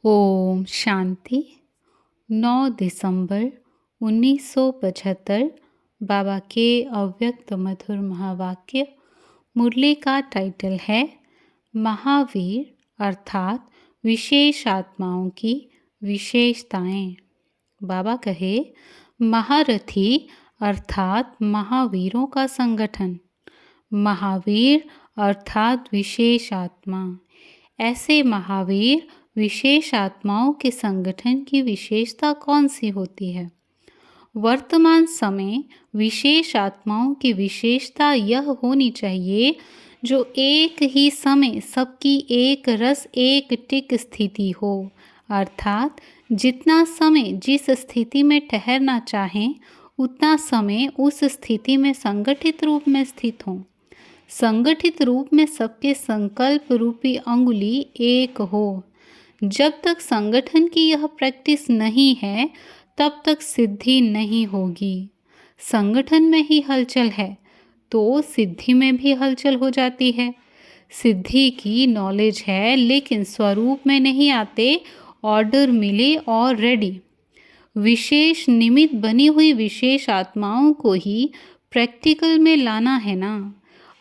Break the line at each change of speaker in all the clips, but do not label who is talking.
ओम शांति। 9 दिसंबर 1975 बाबा के अव्यक्त मधुर महावाक्य। मुरली का टाइटल है महावीर अर्थात विशेष आत्माओं की विशेषताएं। बाबा कहे, महारथी अर्थात महावीरों का संगठन, महावीर अर्थात विशेष आत्मा। ऐसे महावीर विशेष आत्माओं के संगठन की विशेषता कौन सी होती है? वर्तमान समय विशेष आत्माओं की विशेषता यह होनी चाहिए जो एक ही समय सबकी एक रस एक टिक स्थिति हो, अर्थात जितना समय जिस स्थिति में ठहरना चाहें उतना समय उस स्थिति में संगठित रूप में स्थित हो। संगठित रूप में सबके संकल्प रूपी अंगुली एक हो। जब तक संगठन की यह प्रैक्टिस नहीं है तब तक सिद्धि नहीं होगी। संगठन में ही हलचल है तो सिद्धि में भी हलचल हो जाती है। सिद्धि की नॉलेज है लेकिन स्वरूप में नहीं आते, ऑर्डर मिले और रेडी। विशेष निमित्त बनी हुई विशेष आत्माओं को ही प्रैक्टिकल में लाना है ना।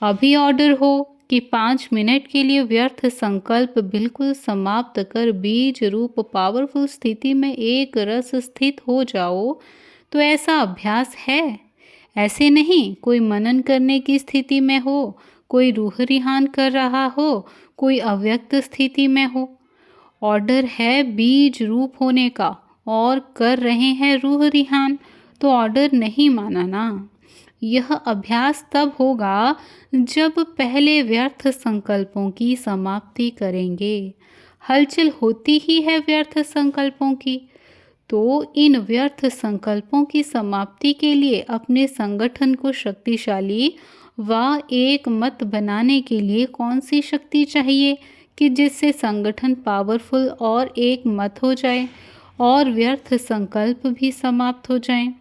अभी ऑर्डर हो कि 5 मिनट के लिए व्यर्थ संकल्प बिल्कुल समाप्त कर बीज रूप पावरफुल स्थिति में एक रस स्थित हो जाओ, तो ऐसा अभ्यास है। ऐसे नहीं कोई मनन करने की स्थिति में हो, कोई रूह रिहान कर रहा हो, कोई अव्यक्त स्थिति में हो। ऑर्डर है बीज रूप होने का और कर रहे हैं रूह रिहान, तो ऑर्डर नहीं माना ना। यह अभ्यास तब होगा जब पहले व्यर्थ संकल्पों की समाप्ति करेंगे। हलचल होती ही है व्यर्थ संकल्पों की, तो इन व्यर्थ संकल्पों की समाप्ति के लिए अपने संगठन को शक्तिशाली व एक मत बनाने के लिए कौन सी शक्ति चाहिए कि जिससे संगठन पावरफुल और एक मत हो जाए और व्यर्थ संकल्प भी समाप्त हो जाएं।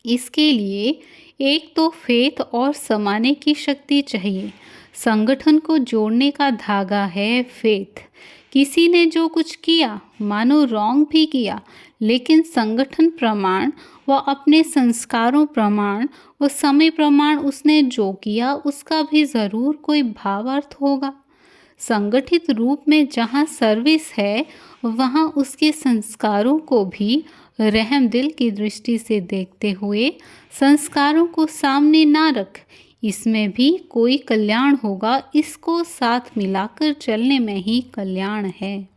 इसके लिए एक तो फेथ और समाने की शक्ति चाहिए। संगठन को जोड़ने का धागा है फेथ। किसी ने जो कुछ किया, मानो रॉन्ग भी किया, लेकिन संगठन प्रमाण व अपने संस्कारों प्रमाण व समय प्रमाण उसने जो किया उसका भी ज़रूर कोई भावार्थ होगा। संगठित रूप में जहाँ सर्विस है वहाँ उसके संस्कारों को भी रहम दिल की दृष्टि से देखते हुए संस्कारों को सामने ना रख, इसमें भी कोई कल्याण होगा। इसको साथ मिलाकर चलने में ही कल्याण है।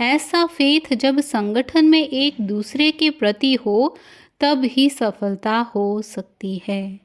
ऐसा फेथ जब संगठन में एक दूसरे के प्रति हो तब ही सफलता हो सकती है।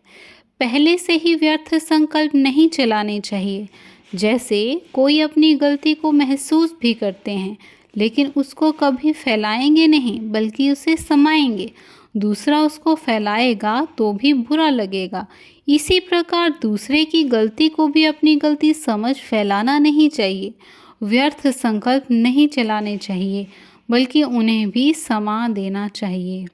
पहले से ही व्यर्थ संकल्प नहीं चलाने चाहिए। जैसे कोई अपनी गलती को महसूस भी करते हैं लेकिन उसको कभी फैलाएंगे नहीं बल्कि उसे समाएंगे। दूसरा उसको फैलाएगा तो भी बुरा लगेगा। इसी प्रकार दूसरे की गलती को भी अपनी गलती समझ फैलाना नहीं चाहिए। व्यर्थ संकल्प नहीं चलाने चाहिए बल्कि उन्हें भी समा देना चाहिए।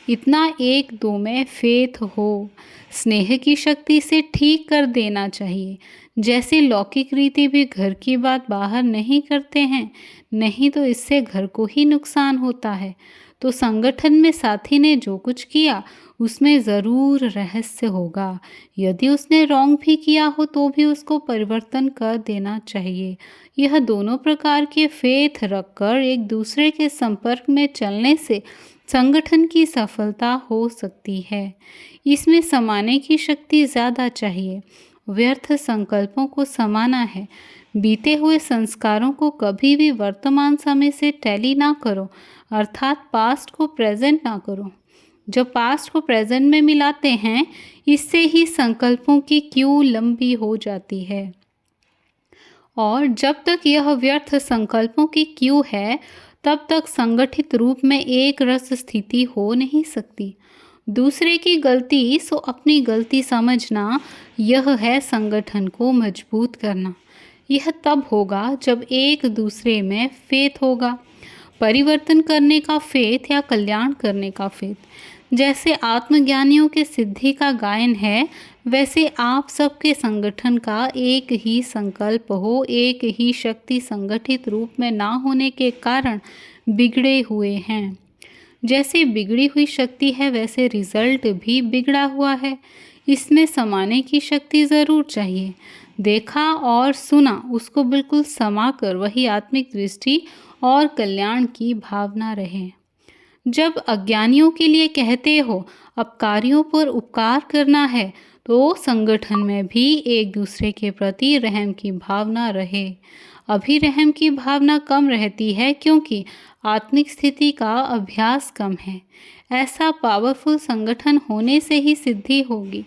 इतना एक दो में फेथ हो, स्नेह की शक्ति से ठीक कर देना चाहिए। जैसे लौकिक रीति भी घर की बात बाहर नहीं करते हैं, नहीं तो इससे घर को ही नुकसान होता है। तो संगठन में साथी ने जो कुछ किया उसमें ज़रूर रहस्य होगा। यदि उसने रॉन्ग भी किया हो तो भी उसको परिवर्तन कर देना चाहिए। यह दोनों प्रकार के फेथ रखकर एक दूसरे के संपर्क में चलने से संगठन की सफलता हो सकती है। इसमें समाने की शक्ति ज़्यादा चाहिए। व्यर्थ संकल्पों को समाना है। बीते हुए संस्कारों को कभी भी वर्तमान समय से टैली ना करो, अर्थात पास्ट को प्रेजेंट ना करो। जब पास्ट को प्रेजेंट में मिलाते हैं इससे ही संकल्पों की क्यू लंबी हो जाती है। और जब तक यह व्यर्थ संकल्पों की क्यू है तब तक संगठित रूप में एक रस स्थिति हो नहीं सकती। दूसरे की गलती सो अपनी गलती समझना, यह है संगठन को मजबूत करना। यह तब होगा जब एक दूसरे में फेथ होगा। परिवर्तन करने का फेथ या कल्याण करने का फेथ। जैसे आत्मज्ञानियों के सिद्धि का गायन है, वैसे आप सबके संगठन का एक ही संकल्प हो, एक ही शक्ति संगठित रूप में ना होने के कारण बिगड़े हुए हैं। जैसे बिगड़ी हुई शक्ति है, वैसे रिजल्ट भी बिगड़ा हुआ है। इसमें समाने की शक्ति ज़रूर चाहिए। देखा और सुना, उसको बिल्कुल समा कर वही आत्मिक दृष्टि और कल्याण की भावना रहे। जब अज्ञानियों के लिए कहते हो अपकारियों पर उपकार करना है, तो संगठन में भी एक दूसरे के प्रति रहम की भावना रहे। अभी रहम की भावना कम रहती है क्योंकि आत्मिक स्थिति का अभ्यास कम है। ऐसा पावरफुल संगठन होने से ही सिद्धि होगी।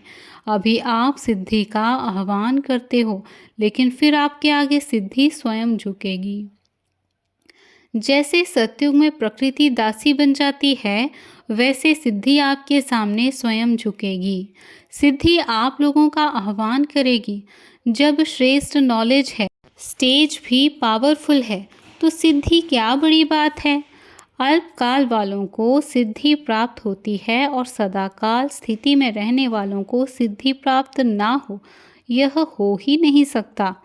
अभी आप सिद्धि का आह्वान करते हो, लेकिन फिर आपके आगे सिद्धि स्वयं झुकेगी। जैसे सतयुग में प्रकृति दासी बन जाती है, वैसे सिद्धि आपके सामने स्वयं झुकेगी। सिद्धि आप लोगों का आह्वान करेगी। जब श्रेष्ठ नॉलेज है, स्टेज भी पावरफुल है, तो सिद्धि क्या बड़ी बात है। अल्पकाल वालों को सिद्धि प्राप्त होती है और सदाकाल स्थिति में रहने वालों को सिद्धि प्राप्त ना हो, यह हो ही नहीं सकता।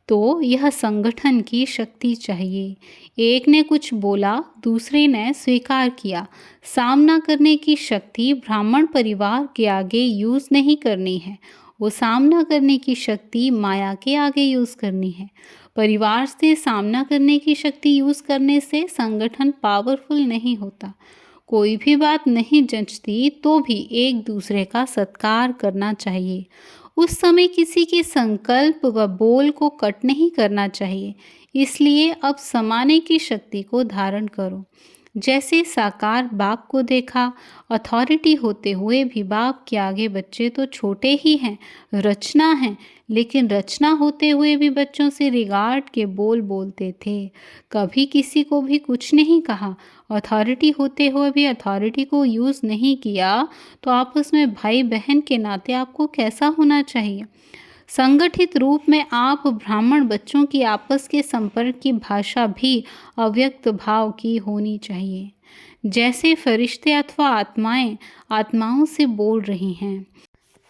तो यह संगठन की शक्ति चाहिए। एक ने कुछ बोला, दूसरे ने स्वीकार किया। सामना करने की शक्ति ब्राह्मण परिवार के आगे यूज़ नहीं करनी है, वो सामना करने की शक्ति माया के आगे यूज़ करनी है। परिवार से सामना करने की शक्ति यूज़ करने से संगठन पावरफुल नहीं होता। कोई भी बात नहीं जंचती तो भी एक दूसरे का सत्कार करना चाहिए। उस समय किसी के संकल्प व बोल को कट नहीं करना चाहिए। इसलिए अब समाने की शक्ति को धारण करो। जैसे साकार बाप को देखा, अथॉरिटी होते हुए भी बाप के आगे बच्चे तो छोटे ही हैं, रचना है, लेकिन रचना होते हुए भी बच्चों से रिगार्ड के बोल बोलते थे। कभी किसी को भी कुछ नहीं कहा। अथॉरिटी होते हुए भी अथॉरिटी को यूज़ नहीं किया, तो आपस में भाई बहन के नाते आपको कैसा होना चाहिए। संगठित रूप में आप ब्राह्मण बच्चों की आपस के संपर्क की भाषा भी अव्यक्त भाव की होनी चाहिए। जैसे फरिश्ते अथवा आत्माएं आत्माओं से बोल रही हैं।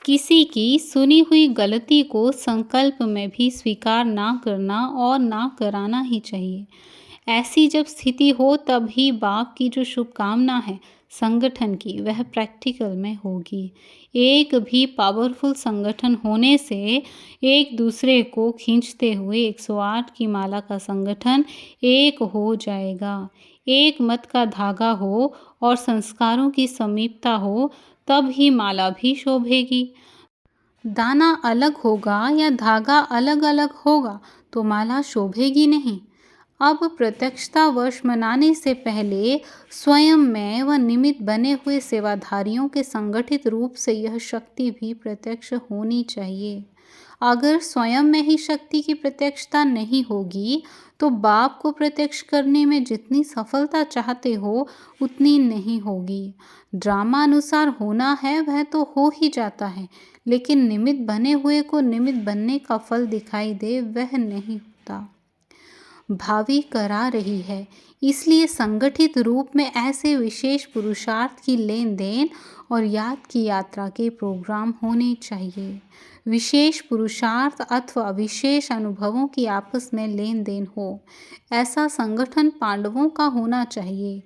किसी की सुनी हुई गलती को संकल्प में भी स्वीकार ना करना और ना कराना ही चाहिए। ऐसी जब स्थिति हो, तब ही बाप की जो शुभकामना है संगठन की, वह प्रैक्टिकल में होगी। एक भी पावरफुल संगठन होने से एक दूसरे को खींचते हुए 108 की माला का संगठन एक हो जाएगा। एक मत का धागा हो और संस्कारों की समीपता हो, तब ही माला भी शोभेगी। दाना अलग होगा या धागा अलग अलग होगा तो माला शोभेगी नहीं। अब प्रत्यक्षता वर्ष मनाने से पहले स्वयं में व निमित्त बने हुए सेवाधारियों के संगठित रूप से यह शक्ति भी प्रत्यक्ष होनी चाहिए। अगर स्वयं में ही शक्ति की प्रत्यक्षता नहीं होगी, तो बाप को प्रत्यक्ष करने में जितनी सफलता चाहते हो, उतनी नहीं होगी। ड्रामा अनुसार होना है वह तो हो ही जाता है, लेकिन निमित्त बने हुए को निमित्त बनने का फल दिखाई दे, वह नहीं होता। भावी करा रही है, इसलिए संगठित रूप में ऐसे विशेष पुरुषार्थ की लेन देन और याद की यात्रा के प्रोग्राम होने चाहिए। विशेष पुरुषार्थ अथवा विशेष अनुभवों की आपस में लेन देन हो, ऐसा संगठन पांडवों का होना चाहिए।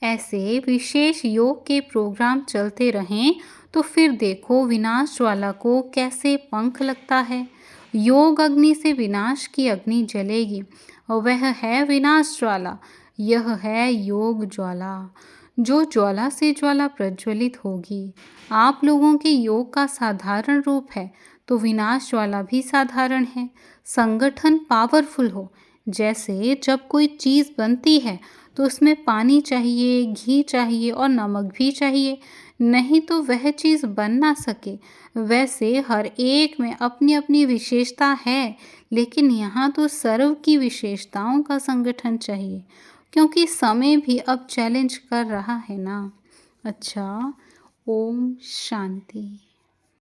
ऐसे विशेष योग के प्रोग्राम चलते रहें तो फिर देखो विनाश ज्वाला को कैसे पंख लगता है। योग अग्नि से विनाश की अग्नि जलेगी और वह है विनाश ज्वाला। यह है योग ज्वाला, जो ज्वाला से ज्वाला प्रज्वलित होगी। आप लोगों के योग का साधारण रूप है, तो विनाश ज्वाला भी साधारण है। संगठन पावरफुल हो। जैसे जब कोई चीज़ बनती है तो उसमें पानी चाहिए, घी चाहिए और नमक भी चाहिए, नहीं तो वह चीज़ बन ना सके। वैसे हर एक में अपनी अपनी विशेषता है, लेकिन यहाँ तो सर्व की विशेषताओं का संगठन चाहिए, क्योंकि समय भी अब चैलेंज कर रहा है ना। अच्छा, ओम शांति।